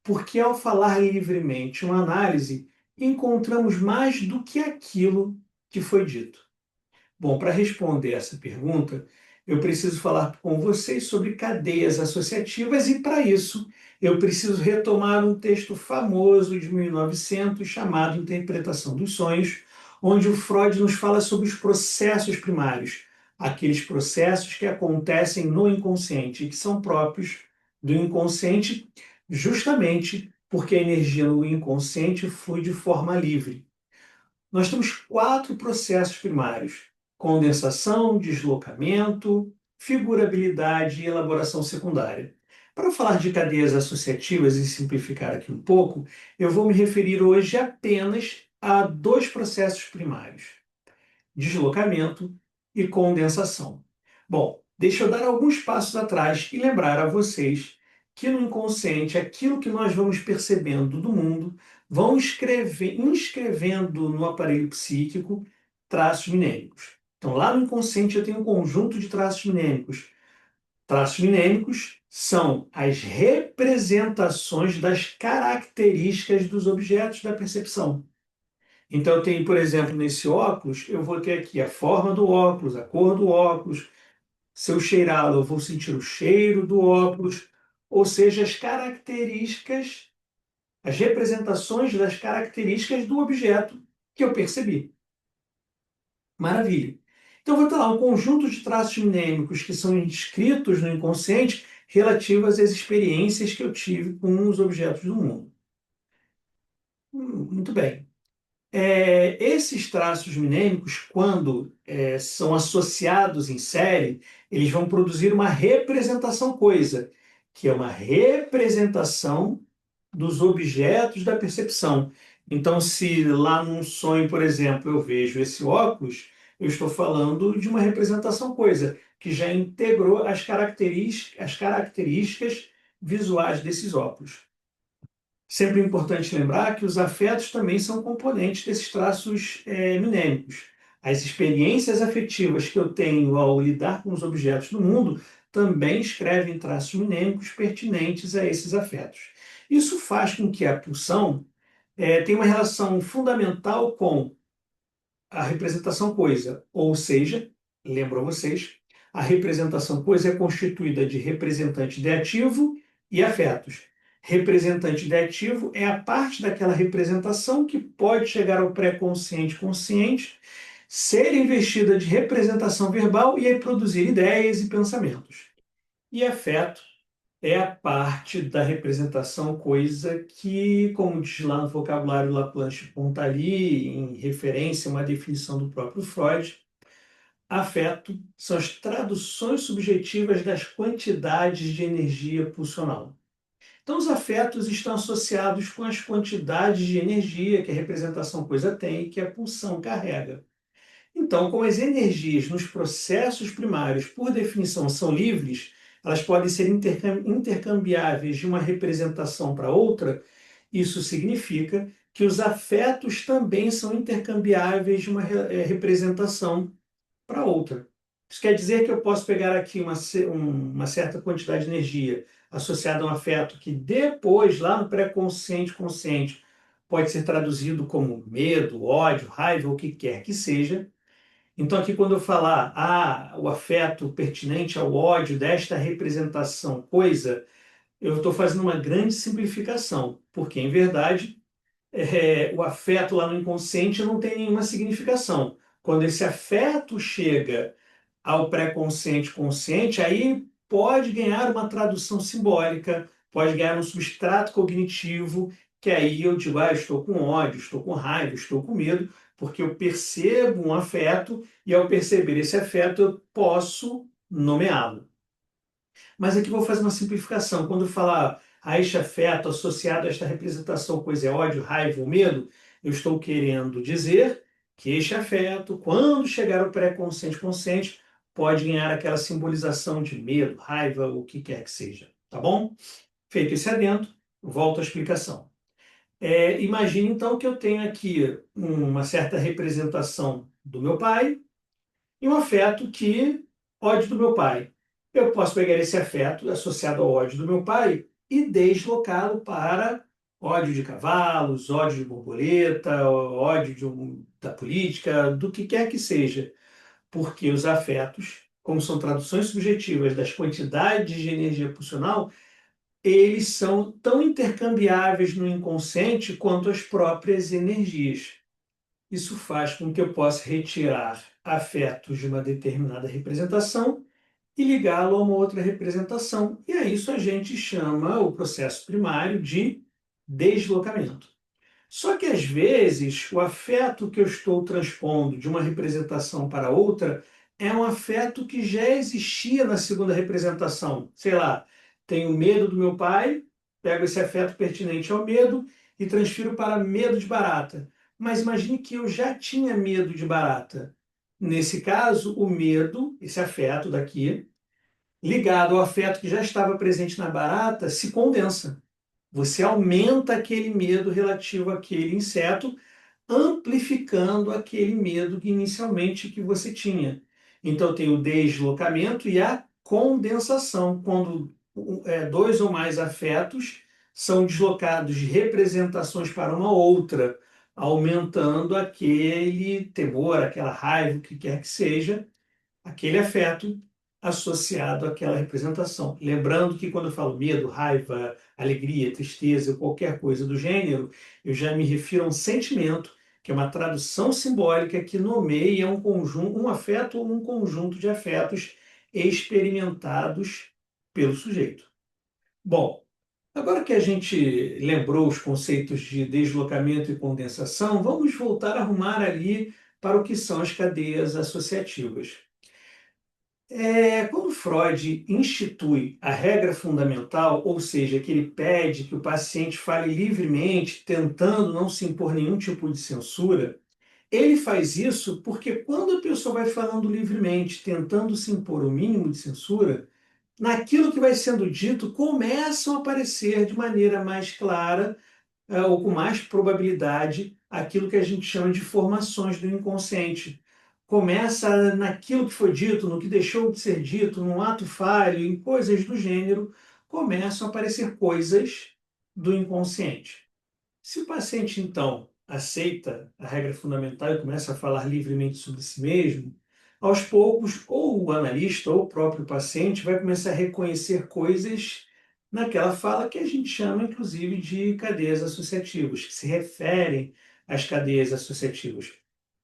porque ao falar livremente uma análise, encontramos mais do que aquilo que foi dito. Bom, para responder essa pergunta, eu preciso falar com vocês sobre cadeias associativas e, para isso, eu preciso retomar um texto famoso de 1900 chamado Interpretação dos Sonhos, onde o Freud nos fala sobre os processos primários, aqueles processos que acontecem no inconsciente e que são próprios do inconsciente, justamente porque a energia no inconsciente flui de forma livre. Nós temos quatro processos primários: condensação, deslocamento, figurabilidade e elaboração secundária. Para falar de cadeias associativas e simplificar aqui um pouco, eu vou me referir hoje apenas a dois processos primários: deslocamento e condensação. Bom, deixa eu dar alguns passos atrás e lembrar a vocês que no inconsciente aquilo que nós vamos percebendo do mundo vão inscrevendo no aparelho psíquico traços minêmicos. Então, lá no inconsciente eu tenho um conjunto de traços minêmicos. Traços minêmicos são as representações das características dos objetos da percepção. Então, eu tenho, por exemplo, nesse óculos, eu vou ter aqui a forma do óculos, a cor do óculos. Se eu cheirá-lo, eu vou sentir o cheiro do óculos, ou seja, as características, as representações das características do objeto que eu percebi. Maravilha. Então, eu vou ter lá um conjunto de traços minêmicos que são inscritos no inconsciente relativos às experiências que eu tive com os objetos do mundo. Muito bem. Esses traços minêmicos, quando são associados em série, eles vão produzir uma representação coisa, que é uma representação dos objetos da percepção. Então, se lá num sonho, por exemplo, eu vejo esse óculos, eu estou falando de uma representação coisa, que já integrou as características visuais desses óculos. Sempre é importante lembrar que os afetos também são componentes desses traços minêmicos. As experiências afetivas que eu tenho ao lidar com os objetos do mundo também escrevem traços minêmicos pertinentes a esses afetos. Isso faz com que a pulsão tenha uma relação fundamental com a representação coisa, ou seja, lembro a vocês, a representação coisa é constituída de representante de ativo e afetos. Representante de ativo é a parte daquela representação que pode chegar ao pré-consciente consciente, ser investida de representação verbal e aí produzir ideias e pensamentos. E afeto é a parte da representação coisa que, como diz lá no vocabulário Laplanche-Pontali, em referência a uma definição do próprio Freud, afeto são as traduções subjetivas das quantidades de energia pulsional. Então, os afetos estão associados com as quantidades de energia que a representação coisa tem e que a pulsão carrega. Então, como as energias nos processos primários, por definição, são livres, elas podem ser intercambiáveis de uma representação para outra, isso significa que os afetos também são intercambiáveis de uma representação para outra. Isso quer dizer que eu posso pegar aqui uma certa quantidade de energia associada a um afeto que depois, lá no pré-consciente, consciente, pode ser traduzido como medo, ódio, raiva, o que quer que seja. Então, aqui, quando eu falar o afeto pertinente ao ódio desta representação coisa, eu estou fazendo uma grande simplificação, porque, em verdade, o afeto lá no inconsciente não tem nenhuma significação. Quando esse afeto chega ao pré-consciente consciente, aí pode ganhar uma tradução simbólica, pode ganhar um substrato cognitivo, que aí eu digo, estou com ódio, estou com raiva, estou com medo, porque eu percebo um afeto e ao perceber esse afeto eu posso nomeá-lo. Mas aqui eu vou fazer uma simplificação. Quando eu falar a este afeto associado a esta representação, coisa é ódio, raiva ou medo, eu estou querendo dizer que este afeto, quando chegar ao pré-consciente consciente, pode ganhar aquela simbolização de medo, raiva, o que quer que seja. Tá bom? Feito esse adendo, volto à explicação. Imagine então que eu tenho aqui uma certa representação do meu pai e um afeto que ódio do meu pai. Eu posso pegar esse afeto associado ao ódio do meu pai e deslocá-lo para ódio de cavalos, ódio de borboleta, ódio da política, do que quer que seja. Porque os afetos, como são traduções subjetivas das quantidades de energia pulsional, eles são tão intercambiáveis no inconsciente quanto as próprias energias. Isso faz com que eu possa retirar afetos de uma determinada representação e ligá-lo a uma outra representação. E a isso a gente chama o processo primário de deslocamento. Só que, às vezes, o afeto que eu estou transpondo de uma representação para outra é um afeto que já existia na segunda representação. Sei lá, tenho medo do meu pai, pego esse afeto pertinente ao medo e transfiro para medo de barata. Mas imagine que eu já tinha medo de barata. Nesse caso, o medo, esse afeto daqui, ligado ao afeto que já estava presente na barata, se condensa. Você aumenta aquele medo relativo àquele inseto, amplificando aquele medo que inicialmente que você tinha. Então tem o deslocamento e a condensação, quando dois ou mais afetos são deslocados de representações para uma outra, aumentando aquele temor, aquela raiva, o que quer que seja, aquele afeto associado àquela representação. Lembrando que quando eu falo medo, raiva, alegria, tristeza, qualquer coisa do gênero, eu já me refiro a um sentimento, que é uma tradução simbólica que nomeia um conjunto, um afeto ou um conjunto de afetos experimentados pelo sujeito. Bom, agora que a gente lembrou os conceitos de deslocamento e condensação, vamos voltar a arrumar ali para o que são as cadeias associativas. Quando Freud institui a regra fundamental, ou seja, que ele pede que o paciente fale livremente, tentando não se impor nenhum tipo de censura, ele faz isso porque quando a pessoa vai falando livremente, tentando se impor o mínimo de censura, naquilo que vai sendo dito começam a aparecer de maneira mais clara ou com mais probabilidade aquilo que a gente chama de formações do inconsciente. Começa naquilo que foi dito, no que deixou de ser dito, num ato falho, em coisas do gênero, começam a aparecer coisas do inconsciente. Se o paciente, então, aceita a regra fundamental e começa a falar livremente sobre si mesmo, aos poucos, ou o analista ou o próprio paciente vai começar a reconhecer coisas naquela fala que a gente chama, inclusive, de cadeias associativas, que se referem às cadeias associativas.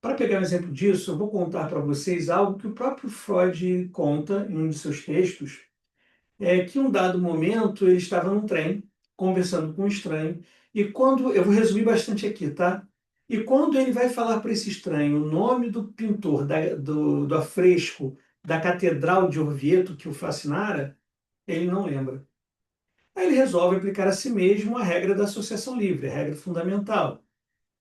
Para pegar um exemplo disso, eu vou contar para vocês algo que o próprio Freud conta em um de seus textos, que em um dado momento ele estava num trem, conversando com um estranho, e quando, eu vou resumir bastante aqui, tá? E quando ele vai falar para esse estranho o nome do pintor do afresco da Catedral de Orvieto que o fascinara, ele não lembra. Aí ele resolve aplicar a si mesmo a regra da associação livre, a regra fundamental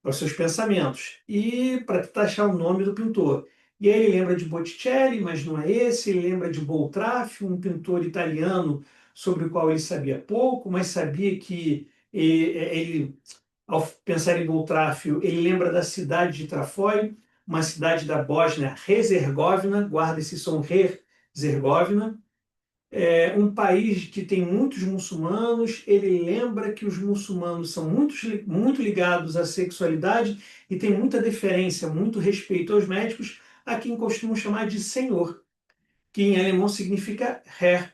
aos seus pensamentos e para tentar achar o nome do pintor. E aí ele lembra de Botticelli, mas não é esse, ele lembra de Boltraffio, um pintor italiano sobre o qual ele sabia pouco, mas sabia que ao pensar em Boltraffio, ele lembra da cidade de Trafoi, uma cidade da Bósnia-Herzegovina, guarda esse som Herzegovina, um país que tem muitos muçulmanos, ele lembra que os muçulmanos são muito ligados à sexualidade e tem muita deferência, muito respeito aos médicos, a quem costumam chamar de senhor, que em alemão significa Herr.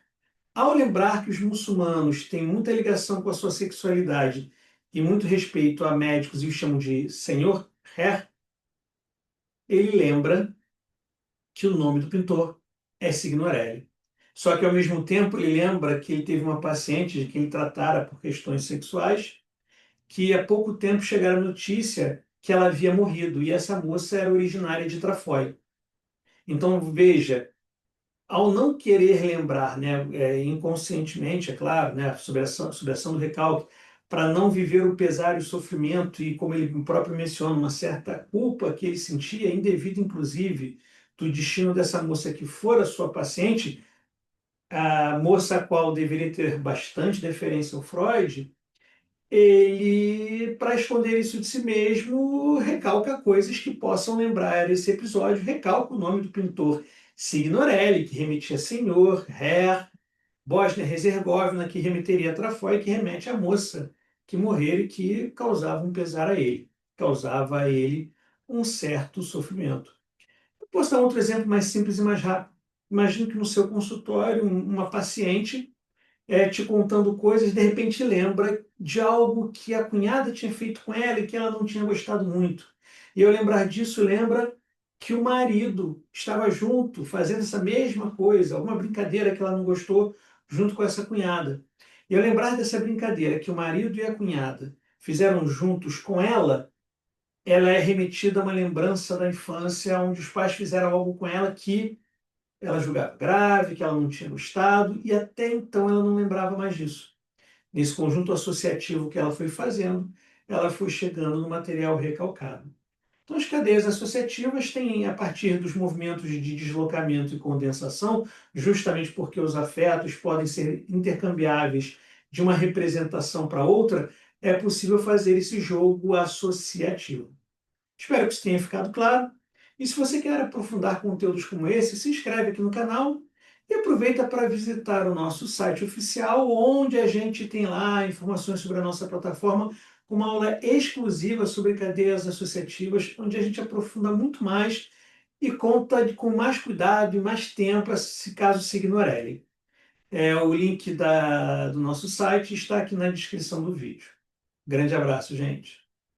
Ao lembrar que os muçulmanos têm muita ligação com a sua sexualidade e muito respeito a médicos e os chamam de senhor, Herr, ele lembra que o nome do pintor é Signorelli. Só que, ao mesmo tempo, ele lembra que ele teve uma paciente de quem ele tratara por questões sexuais, que há pouco tempo chegara a notícia que ela havia morrido, e essa moça era originária de Trafoi. Então, veja, ao não querer lembrar, né, inconscientemente, é claro, né, sob a ação do recalque, para não viver o pesar e o sofrimento, e como ele próprio menciona, uma certa culpa que ele sentia, indevida inclusive, do destino dessa moça que fora sua paciente, a moça a qual deveria ter bastante deferência ao Freud, ele, para esconder isso de si mesmo, recalca coisas que possam lembrar esse episódio, recalca o nome do pintor Signorelli, que remetia a senhor, Herr, Bósnia-Herzegovina, que remeteria a Trafói, que remete à moça que morrera e que causava um pesar a ele, causava a ele um certo sofrimento. Eu posso dar outro exemplo mais simples e mais rápido. Imagine que no seu consultório, uma paciente te contando coisas, de repente lembra de algo que a cunhada tinha feito com ela e que ela não tinha gostado muito. E ao lembrar disso, lembra que o marido estava junto, fazendo essa mesma coisa, alguma brincadeira que ela não gostou, junto com essa cunhada. E ao lembrar dessa brincadeira que o marido e a cunhada fizeram juntos com ela é remetida a uma lembrança da infância, onde os pais fizeram algo com ela que ela julgava grave, que ela não tinha gostado, e até então ela não lembrava mais disso. Nesse conjunto associativo que ela foi fazendo, ela foi chegando no material recalcado. Então, as cadeias associativas têm, a partir dos movimentos de deslocamento e condensação, justamente porque os afetos podem ser intercambiáveis de uma representação para outra, é possível fazer esse jogo associativo. Espero que isso tenha ficado claro. E se você quer aprofundar conteúdos como esse, se inscreve aqui no canal e aproveita para visitar o nosso site oficial, onde a gente tem lá informações sobre a nossa plataforma, com uma aula exclusiva sobre cadeias associativas, onde a gente aprofunda muito mais e conta com mais cuidado e mais tempo, se caso se ignorarem. O link do nosso site está aqui na descrição do vídeo. Grande abraço, gente.